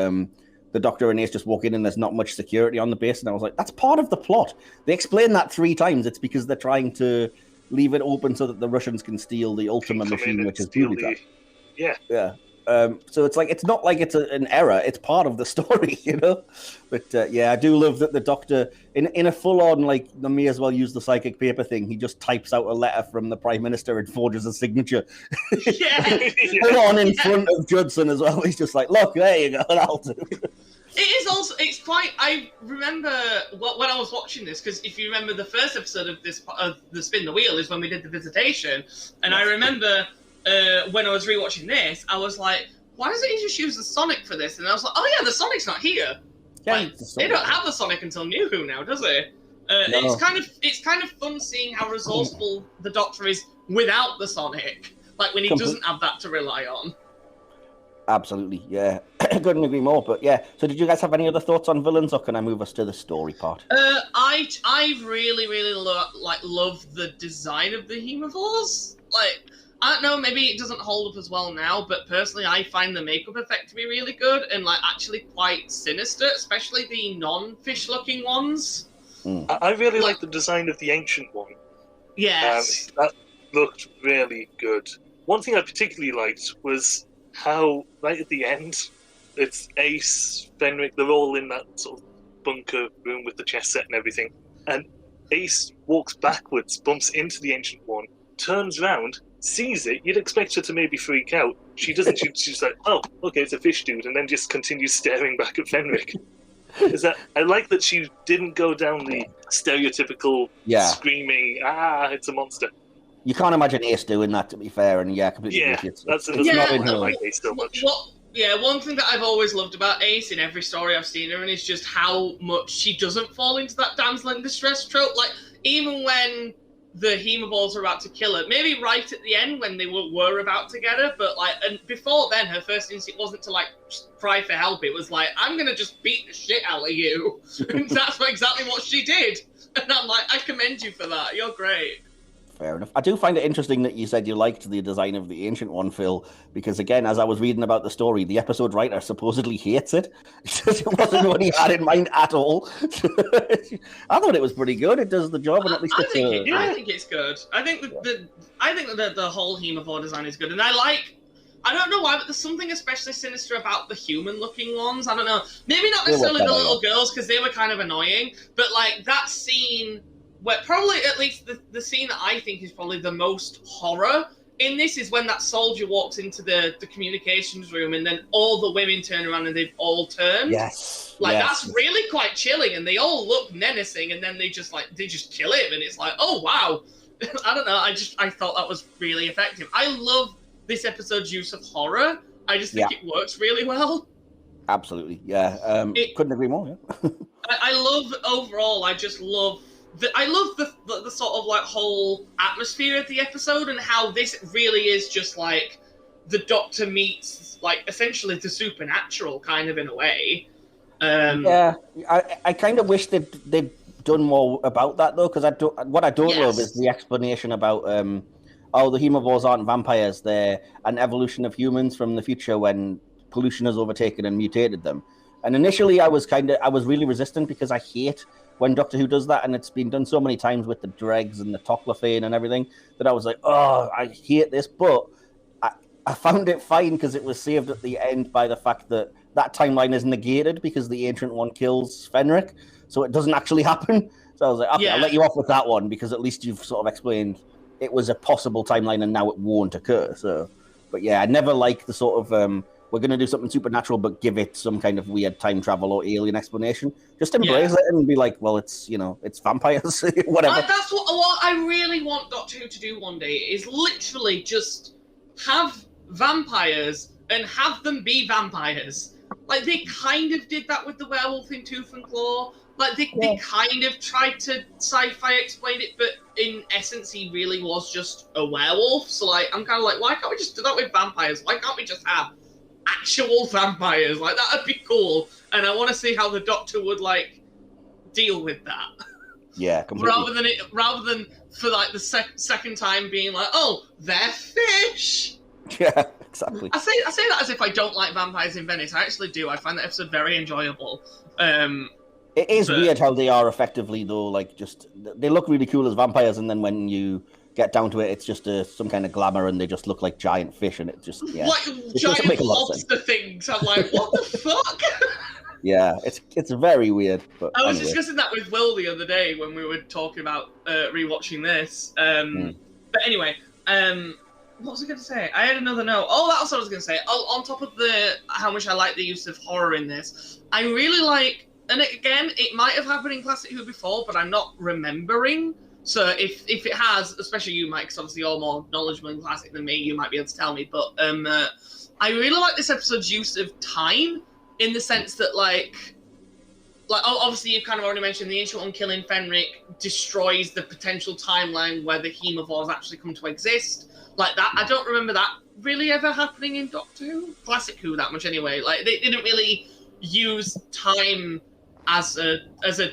the Doctor and Ace just walk in and there's not much security on the base. And I was like, that's part of the plot. They explain that 3 times. It's because they're trying to leave it open so that the Russians can steal the Ultima machine, which is booby trapped. Yeah. So it's like, it's not like it's an error. It's part of the story, But I do love that the Doctor, in a full-on, like, they may as well use the psychic paper thing, he just types out a letter from the Prime Minister and forges a signature. Full on in front of Judson as well. He's just like, look, there you go, that'll do. It is also, it's quite, I remember when I was watching this, because if you remember the first episode of the Spin the Wheel is when we did the visitation, and I remember when I was rewatching this, I was like, why doesn't he just use the Sonic for this? And I was like, oh yeah, the Sonic's not here. Yeah, they don't have the Sonic until New Who now, does it? No. It's kind of fun seeing how resourceful the Doctor is without the Sonic, like when he doesn't have that to rely on. Absolutely, yeah. Couldn't agree more. But yeah, so did you guys have any other thoughts on villains, or can I move us to the story part? I really love the design of the Hemovores. Like, I don't know, maybe it doesn't hold up as well now, but personally I find the makeup effect to be really good and like actually quite sinister, especially the non-fish looking ones. I really like the design of the ancient one. Yes. That looked really good. One thing I particularly liked was how, right at the end, it's Ace, Fenric, they're all in that sort of bunker room with the chess set and everything, and Ace walks backwards, bumps into the ancient one, turns round, sees it. You'd expect her to maybe freak out. She doesn't. She's like, oh, okay, it's a fish dude, and then just continues staring back at Fenric. I like that she didn't go down the stereotypical screaming, it's a monster. You can't imagine Ace doing that, to be fair, and completely. That's not in her. I like Ace so much. One thing that I've always loved about Ace in every story I've seen her in is just how much she doesn't fall into that damsel in distress trope. Like, even when the Hemovores are about to kill her, maybe right at the end when they were about to get her, but like, and before then, her first instinct wasn't to like cry for help. It was like, I'm gonna just beat the shit out of you. And that's exactly what she did. And I'm like, I commend you for that. You're great. Fair enough. I do find it interesting that you said you liked the design of the ancient one, Phil, because again, as I was reading about the story, the episode writer supposedly hates it. It wasn't what he had in mind at all. I thought it was pretty good. It does the job, and at least I think it's good. I think the whole Hemovore design is good, and I don't know why, but there's something especially sinister about the human-looking ones. I don't know. Maybe not necessarily the little girls, because they were kind of annoying, but like that scene where probably at least the scene that I think is probably the most horror in this is when that soldier walks into the communications room and then all the women turn around and they've all turned. Yes. That's really quite chilling, and they all look menacing, and then they just kill him, and it's like, oh wow. I don't know, I thought that was really effective. I love this episode's use of horror. I just think it works really well. Absolutely, yeah. Couldn't agree more. Yeah. I love overall. I love the sort of like whole atmosphere of the episode, and how this really is just like the Doctor meets like essentially the supernatural kind of in a way. I kind of wish they'd done more about that though, because what I don't love is the explanation about the Hemovores aren't vampires, they're an evolution of humans from the future when pollution has overtaken and mutated them. And initially I was really resistant, because I hate when Doctor Who does that, and it's been done so many times with the dregs and the Toclafane and everything, that I was like, oh, I hate this. But I found it fine, because it was saved at the end by the fact that timeline is negated because the Ancient One kills Fenric, so it doesn't actually happen. So I was like, okay, I'll let you off with that one, because at least you've sort of explained it was a possible timeline and now it won't occur. So, but yeah, I never like the sort of we're going to do something supernatural, but give it some kind of weird time travel or alien explanation. Just embrace it and be like, well, it's it's vampires, whatever. That's what I really want Doctor Who to do one day, is literally just have vampires and have them be vampires. Like, they kind of did that with the werewolf in Tooth and Claw. Like, they kind of tried to sci-fi explain it, but in essence, he really was just a werewolf. So, like, I'm kind of like, why can't we just do that with vampires? Why can't we just have actual vampires? Like, that'd be cool. And I want to see how the Doctor would, like, deal with that. Yeah, completely. Rather than for, like, the second time being like, oh, they're fish. Yeah, exactly. I say that as if I don't like Vampires in Venice. I actually do. I find that episode very enjoyable. It is weird how they are effectively, though. Like, just they look really cool as vampires, and then when you get down to it, it's just some kind of glamour, and they just look like giant fish, and it just like giant lobster things. I'm like, what the fuck? Yeah, it's very weird. But I was discussing that with Will the other day when we were talking about rewatching this. But anyway, what was I going to say? I had another note. Oh, that's what I was going to say. On top of how much I like the use of horror in this, I really like, and again, it might have happened in Classic Who before, but I'm not remembering. So if it has, especially you, Mike, because obviously you're more knowledgeable in Classic than me, you might be able to tell me. But I really like this episode's use of time, in the sense that, like obviously you've kind of already mentioned the Ancient One killing Fenric destroys the potential timeline where the Hemivores actually come to exist. Like that, I don't remember that really ever happening in Doctor Who, Classic Who, that much anyway. Like, they didn't really use time as a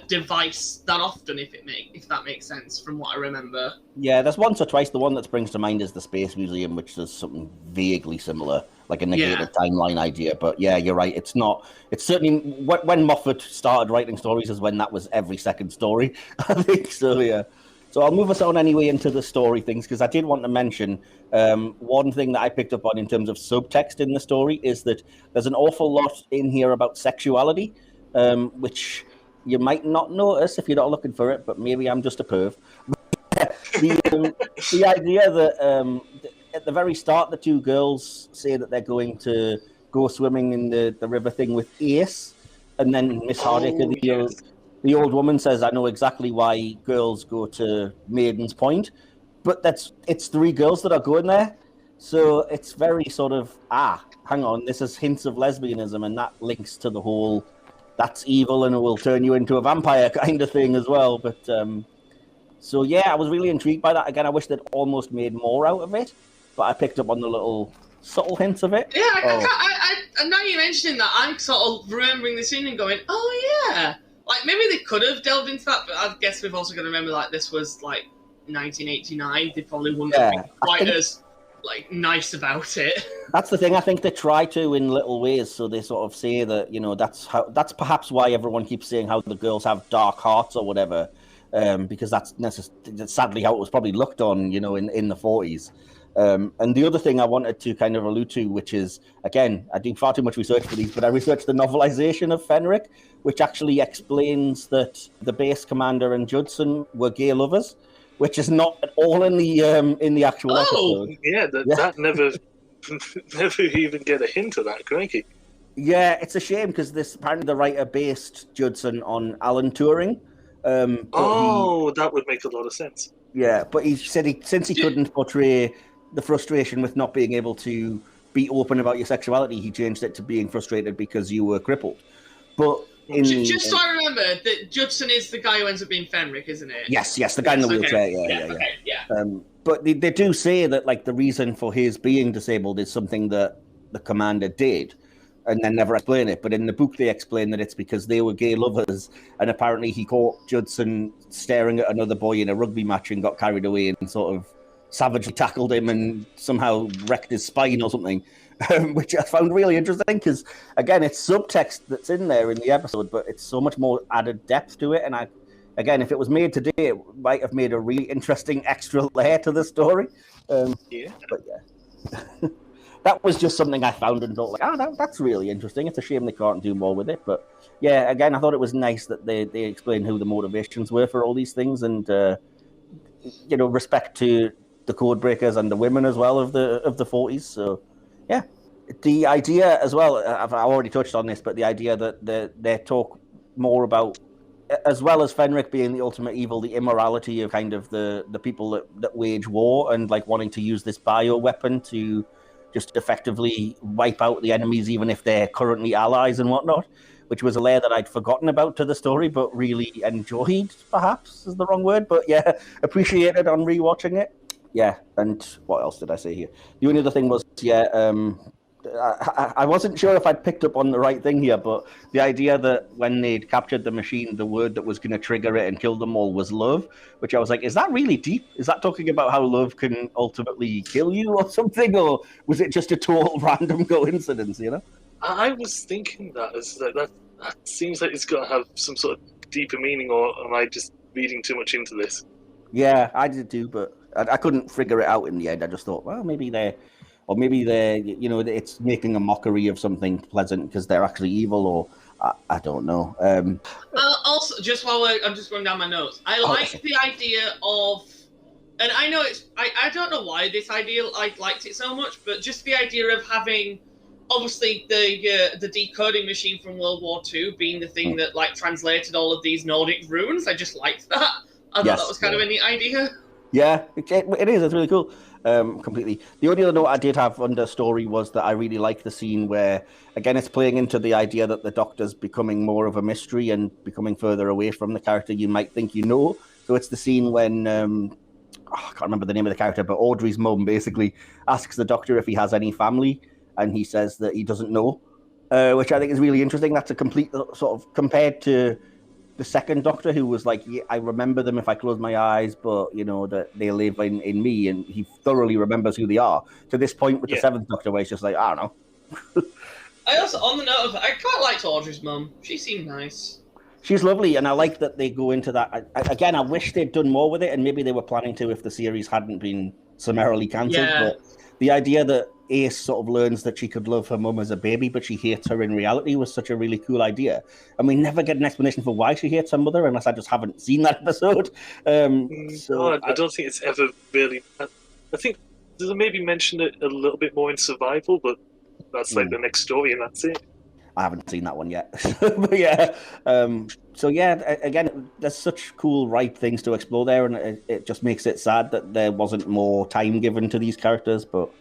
device that often, if that makes sense, from what I remember. Yeah, there's once or twice. The one that springs to mind is the Space Museum, which does something vaguely similar, like a negated timeline idea. But yeah, you're right. It's not. It's certainly when Moffat started writing stories is when that was every second story, I think. So yeah. So I'll move us on anyway into the story things, because I did want to mention one thing that I picked up on in terms of subtext in the story is that there's an awful lot in here about sexuality, which you might not notice if you're not looking for it, but maybe I'm just a perv. The idea that at the very start, the two girls say that they're going to go swimming in the river thing with Ace, and then Miss Hardacre, the old woman, says, I know exactly why girls go to Maiden's Point, but it's three girls that are going there. So it's very sort of, hang on, this is hints of lesbianism, and that links to the whole, that's evil and it will turn you into a vampire kind of thing as well. But so yeah, I was really intrigued by that. Again, I wish they'd almost made more out of it, but I picked up on the little subtle hints of it. Yeah, I now you're mentioning that, I'm sort of remembering the scene and going, oh yeah. Like, maybe they could have delved into that, but I guess we've also got to remember, like, this was, like, 1989. They probably wouldn't have been quite as, like, nice about it. That's the thing. I think they try to in little ways. So they sort of say that, that's perhaps why everyone keeps saying how the girls have dark hearts or whatever, because that's sadly how it was probably looked on, in the 40s. And the other thing I wanted to kind of allude to, which is, again, I do far too much research for these, but I researched the novelization of Fenric, which actually explains that the base commander and Judson were gay lovers, which is not at all in the actual episode. Yeah, that never even get a hint of that, crikey. Yeah, it's a shame, because apparently the writer based Judson on Alan Turing. That would make a lot of sense. Yeah, but he said since he couldn't portray the frustration with not being able to be open about your sexuality, he changed it to being frustrated because you were crippled. But just so I remember, that Judson is the guy who ends up being Fenric, isn't it? Yes, the guy in the wheelchair. Yeah. But they do say that, like, the reason for his being disabled is something that the commander did, and then never explain it. But in the book, they explain that it's because they were gay lovers, and apparently he caught Judson staring at another boy in a rugby match and got carried away and sort of savagely tackled him and somehow wrecked his spine or something, which I found really interesting, because, again, it's subtext that's in there in the episode, but it's so much more added depth to it. And again, if it was made today, it might have made a really interesting extra layer to the story. But yeah. That was just something I found and thought, like, that's really interesting. It's a shame they can't do more with it. But yeah, again, I thought it was nice that they explained who the motivations were for all these things, and respect to the code breakers and the women as well of the 40s. So yeah, The idea as well, I've already touched on this, but the idea that they talk more about, as well as Fenric being the ultimate evil, the immorality of kind of the people that wage war and like wanting to use this bio weapon to just effectively wipe out the enemies, even if they're currently allies and whatnot, which was a layer that I'd forgotten about to the story, but really enjoyed, perhaps is the wrong word, but yeah, appreciated on rewatching it. Yeah, and what else did I say here? The only other thing was, I wasn't sure if I'd picked up on the right thing here, but the idea that when they'd captured the machine, the word that was going to trigger it and kill them all was love, which I was like, is that really deep? Is that talking about how love can ultimately kill you or something? Or was it just a total random coincidence, you know? I was thinking that seems like it's got to have some sort of deeper meaning, or am I just reading too much into this? Yeah, I did too, but I couldn't figure it out in the end. I just thought, well, maybe they're, it's making a mockery of something pleasant because they're actually evil, or I don't know. Also, just while I'm just going down my notes, I like the idea of, and I know I don't know why this idea I liked it so much, but just the idea of having, obviously the decoding machine from World War II being the thing that like translated all of these Nordic runes. I just liked that. I thought that was kind of a neat idea. Yeah, it is. It's really cool. Completely. The only other note I did have under story was that I really like the scene where, again, it's playing into the idea that the Doctor's becoming more of a mystery and becoming further away from the character you might think you know. So it's the scene when, I can't remember the name of the character, but Audrey's mum basically asks the Doctor if he has any family, and he says that he doesn't know, which I think is really interesting. That's a complete sort of, compared to the second Doctor, who was like, yeah, I remember them if I close my eyes, but that they live in me, and he thoroughly remembers who they are. To this point with the seventh Doctor, where he's just like, I don't know. I also, on the note of, I quite liked Audrey's mum. She seemed nice. She's lovely, and I like that they go into that. Again, I wish they'd done more with it, and maybe they were planning to if the series hadn't been summarily cancelled. Yeah. But the idea that Ace sort of learns that she could love her mum as a baby, but she hates her in reality was such a really cool idea. And we never get an explanation for why she hates her mother, unless I just haven't seen that episode. I don't think it's ever really... I think they maybe mentioned it a little bit more in Survival, but that's like the next story, and that's it. I haven't seen that one yet. But yeah. Again, there's such cool, ripe things to explore there, and it just makes it sad that there wasn't more time given to these characters, but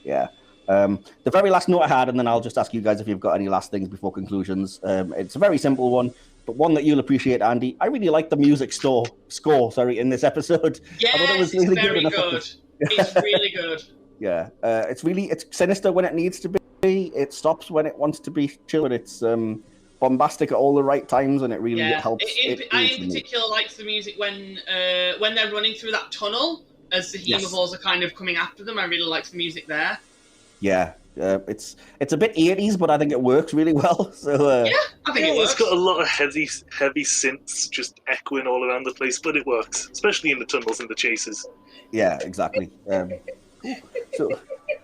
yeah. The very last note I had, and then I'll just ask you guys if you've got any last things before conclusions. It's a very simple one, but one that you'll appreciate, Andy. I really like the music score in this episode. Yes, I thought it was really very good. It's really good. Yeah, it's sinister when it needs to be. It stops when it wants to be chill, and it's bombastic at all the right times, and it really helps. I in particular likes the music when they're running through that tunnel as the hemovores are kind of coming after them. I really like the music there. Yeah, it's a bit 80s, but I think it works really well. So I think it works. It's got a lot of heavy synths just echoing all around the place, but it works, especially in the tunnels and the chases. Yeah, exactly. So,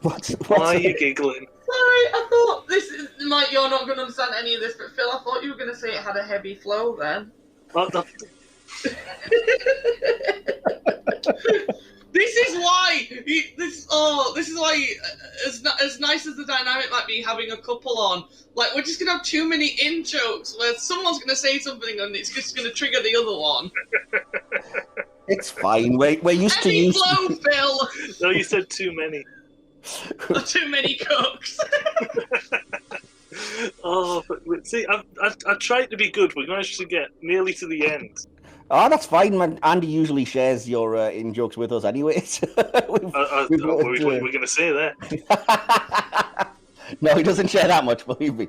why are you giggling? Sorry, I thought this is like you're not going to understand any of this, but Phil, I thought you were going to say it had a heavy flow then. This is why. As nice as the dynamic might be, having a couple on, like we're just gonna have too many in jokes where someone's gonna say something and it's just gonna trigger the other one. It's fine. We're used to use flow, Phil. No, you said too many. Too many cooks. But see, I tried to be good. We managed to get nearly to the end. Oh, that's fine, man. Andy usually shares your in-jokes with us anyways. What were we going to say there? No, he doesn't share that much, believe me.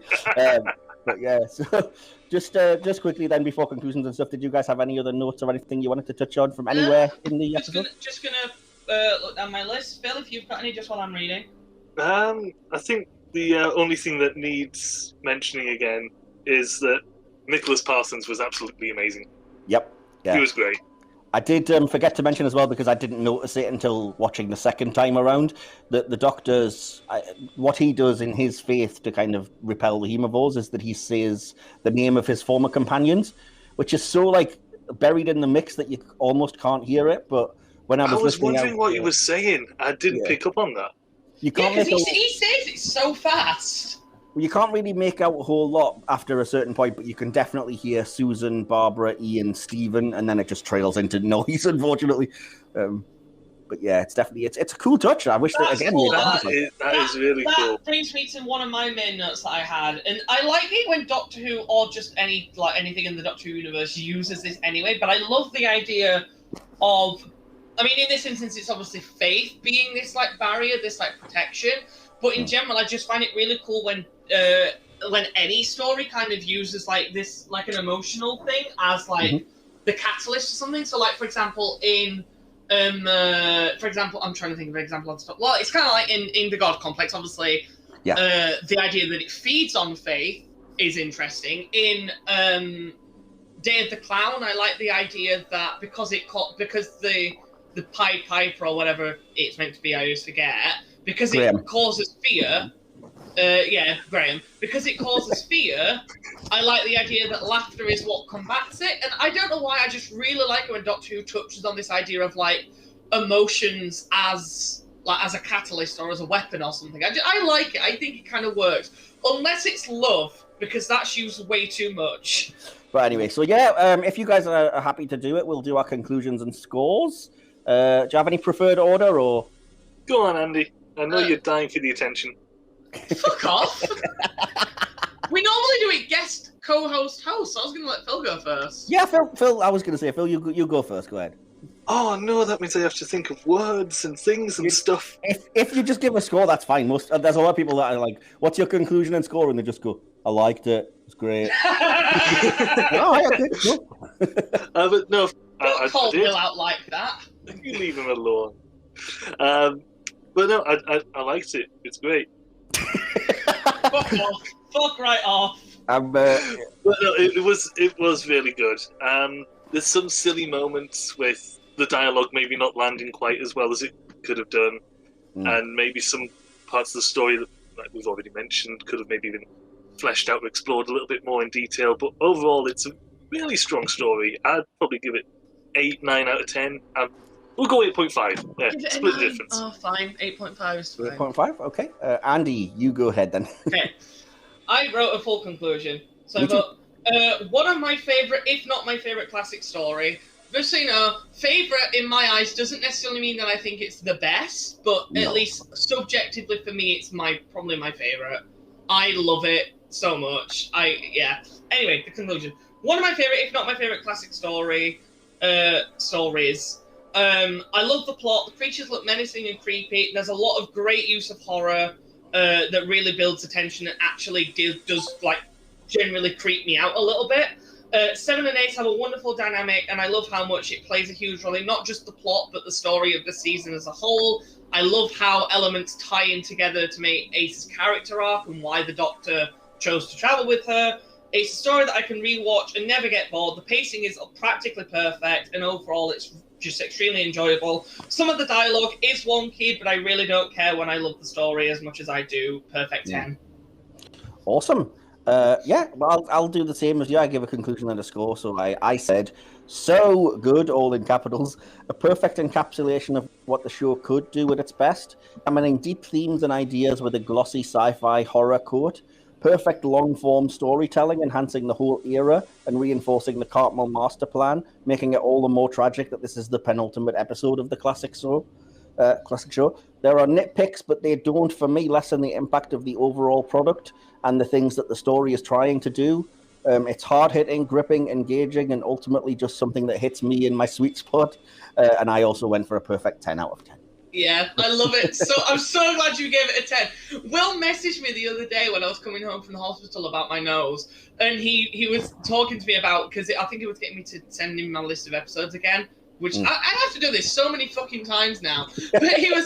But yeah, so just quickly then, before conclusions and stuff, did you guys have any other notes or anything you wanted to touch on from anywhere in the episode? Just gonna look down my list. Phil, if you've got any, just while I'm reading. I think the only thing that needs mentioning again is that Nicholas Parsons was absolutely amazing. Yep. Yeah. He was great. I did forget to mention as well, because I didn't notice it until watching the second time around, that the Doctor's, what he does in his faith to kind of repel the hemovores is that he says the name of his former companions, which is so like buried in the mix that you almost can't hear it. But when I was wondering what he was saying. I didn't pick up on that. You can't because make he says it so fast. you can't really make out a whole lot after a certain point, but you can definitely hear Susan, Barbara, Ian, Stephen, and then it just trails into noise, unfortunately. But yeah, it's definitely it's a cool touch. I wish that again. Cool. That is really cool. That brings me to one of my main notes that I had, and I like it when Doctor Who or just anything in the Doctor Who universe uses this anyway. But I love the idea of, I mean, in this instance, it's obviously faith being this like barrier, this like protection. But in general, I just find it really cool when any story kind of uses like this, like an emotional thing as like the catalyst or something. So, like for example, I'm trying to think of an example on top. Well, it's kind of like in the God Complex, obviously. Yeah. The idea that it feeds on faith is interesting. In Day of the Clown, I like the idea that because the Pied Piper or whatever it's meant to be, I always forget, because it causes fear. Graham. Because it causes fear, I like the idea that laughter is what combats it. And I don't know why, I just really like it when Doctor Who touches on this idea of like emotions as a catalyst or as a weapon or something. I like it. I think it kind of works. Unless it's love, because that's used way too much. But anyway, so yeah, if you guys are happy to do it, we'll do our conclusions and scores. Do you have any preferred order, or? Go on, Andy. I know you're dying for the attention. Fuck off! We normally do it guest, co-host, host. So I was going to let Phil go first. Yeah, Phil. I was going to say, Phil, you go first. Go ahead. Oh no, that means I have to think of words and things and stuff. If you just give a score, that's fine. There's a lot of people that are like, "What's your conclusion and score?" And they just go, "I liked it. It's great." Oh, okay, cool. But no, don't call Phil out like that. You leave him alone. But no, I liked it. It's great. Fuck off. Fuck right off. But no, it was really good. There's some silly moments with the dialogue maybe not landing quite as well as it could have done, and maybe some parts of the story that, like we've already mentioned, could have maybe been fleshed out or explored a little bit more in detail. But overall, it's a really strong story. I'd probably give it 8, 9 out of 10. We'll go 8.5. Yeah, split the difference. Oh, fine. 8.5 is fine. 8.5? Okay. Andy, you go ahead then. Okay. I wrote a full conclusion. So I wrote, one of my favourite, if not my favourite classic story. Just so you know, favourite in my eyes doesn't necessarily mean that I think it's the best, but at least subjectively for me, it's probably my favourite. I love it so much. Anyway, the conclusion. One of my favourite, if not my favourite classic stories. I love the plot. The creatures look menacing and creepy. There's a lot of great use of horror that really builds the tension and actually does like generally creep me out a little bit. 7 and 8 have a wonderful dynamic, and I love how much it plays a huge role in not just the plot, but the story of the season as a whole. I love how elements tie in together to make Ace's character arc and why the Doctor chose to travel with her. It's a story that I can rewatch and never get bored. The pacing is practically perfect, and overall it's just extremely enjoyable. Some of the dialogue is wonky, but I really don't care when I love the story as much as I do. Perfect 10. Awesome. Well, I'll do the same as you. I give a conclusion and a score. So I said, so good, all in capitals. A perfect encapsulation of what the show could do at its best. Examining deep themes and ideas with a glossy sci-fi horror coat. Perfect long-form storytelling, enhancing the whole era and reinforcing the Cartmel master plan, making it all the more tragic that this is the penultimate episode of the classic show. There are nitpicks, but they don't, for me, lessen the impact of the overall product and the things that the story is trying to do. It's hard-hitting, gripping, engaging, and ultimately just something that hits me in my sweet spot. And I also went for a perfect 10 out of 10. Yeah, I love it. So I'm so glad you gave it a 10. Will messaged me the other day when I was coming home from the hospital about my nose, and he was talking to me about, because I think he was getting me to send him my list of episodes again, which I have to do this so many fucking times now. But he was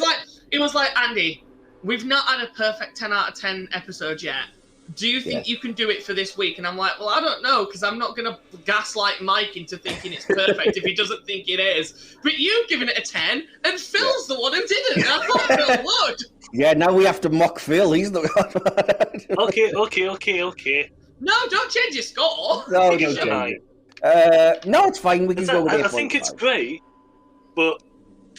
like, Andy, we've not had a perfect 10 out of 10 episode yet. Do you think you can do it for this week? And I'm like, well, I don't know, because I'm not going to gaslight Mike into thinking it's perfect if he doesn't think it is. But you've given it a 10, and Phil's the one who didn't. And I thought Phil would. Yeah, now we have to mock Phil. He's the one. Okay. No, don't change your score. No, don't change it. No, it's fine. We can go with it. I think it's great, but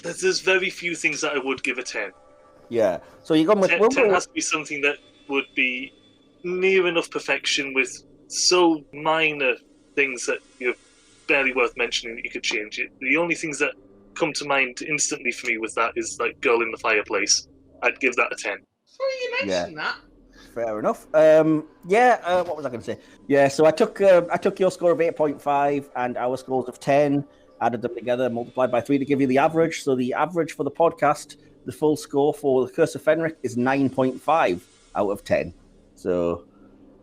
there's very few things that I would give a 10. Yeah. So you're going with 10 has to be something that would be near enough perfection with so minor things that you're barely worth mentioning that you could change it. The only things that come to mind instantly for me with that is like Girl in the Fireplace. I'd give that a 10. Sorry, you mentioned that. Fair enough. What was I going to say? Yeah, so I took your score of 8.5 and our scores of 10, added them together, multiplied by 3 to give you the average. So the average for the podcast, the full score for the Curse of Fenric is 9.5 out of 10. So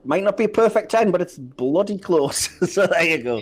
might not be a perfect 10, but it's bloody close. So there you go.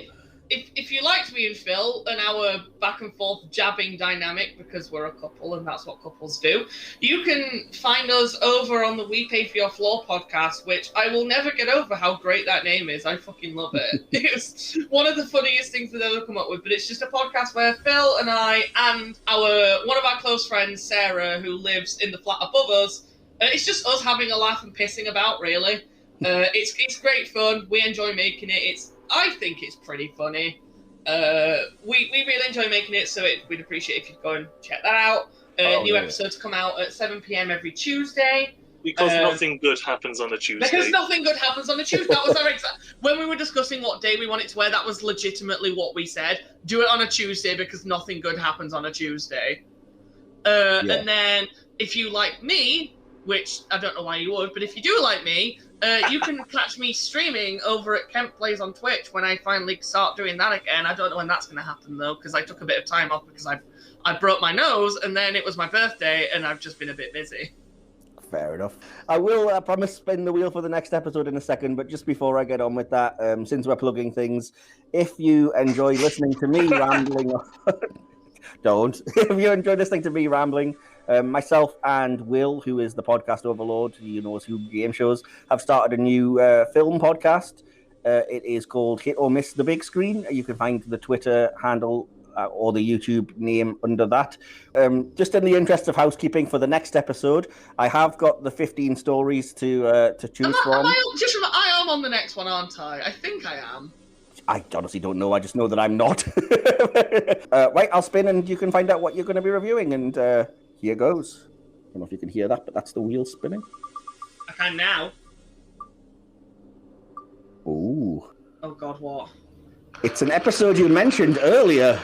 If you liked me and Phil and our back and forth jabbing dynamic, because we're a couple and that's what couples do, you can find us over on the We Pay For Your Floor podcast, which I will never get over how great that name is. I fucking love it. It's one of the funniest things we've ever come up with, but it's just a podcast where Phil and I and one of our close friends, Sarah, who lives in the flat above us, it's just us having a laugh and pissing about, really. It's great fun. We enjoy making it. I think it's pretty funny. We really enjoy making it, so we'd appreciate if you'd go and check that out. New episodes come out at 7 p.m. every Tuesday. Because nothing good happens on a Tuesday. Because nothing good happens on a Tuesday. That was our exact... When we were discussing what day we wanted to wear, that was legitimately what we said. Do it on a Tuesday because nothing good happens on a Tuesday. And then if you like me, which I don't know why you would, but if you do like me, you can catch me streaming over at Kemp Plays on Twitch when I finally start doing that again. I don't know when that's going to happen, though, because I took a bit of time off because I broke my nose, and then it was my birthday, and I've just been a bit busy. Fair enough. I will, I promise, spin the wheel for the next episode in a second, but just before I get on with that, since we're plugging things, if you enjoy listening to me rambling... Don't. If you enjoy listening to me rambling... myself and Will, who is the podcast overlord, who knows who game shows, have started a new film podcast. It is called Hit or Miss the Big Screen. You can find the Twitter handle or the YouTube name under that. Just in the interest of housekeeping for the next episode, I have got the 15 stories to choose from. I am on the next one, aren't I? I think I am. I honestly don't know. I just know that I'm not. Right, I'll spin and you can find out what you're going to be reviewing. And here goes. I don't know if you can hear that, but that's the wheel spinning. I can now. Ooh. Oh, God, what? It's an episode you mentioned earlier.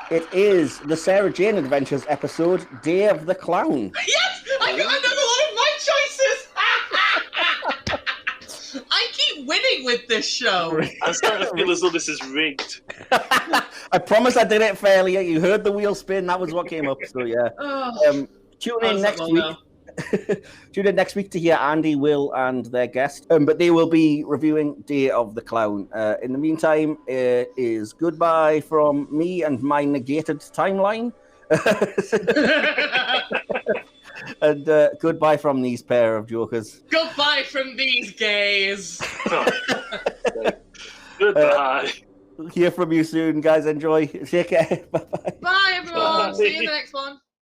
It is the Sarah Jane Adventures episode, Day of the Clown. Yes! I know one of my choices! I keep winning with this show. I'm starting to feel as though this is rigged. I promise I did it fairly. You heard the wheel spin. That was what came up. So, yeah. Tune in next week. Tune in next week to hear Andy, Will, and their guest. But they will be reviewing Day of the Clown. In the meantime, it is goodbye from me and my negated timeline. And goodbye from these pair of jokers. Goodbye from these gays. Goodbye. Hear from you soon, guys. Enjoy. Take care. Bye-bye. Bye, everyone. See you in the next one.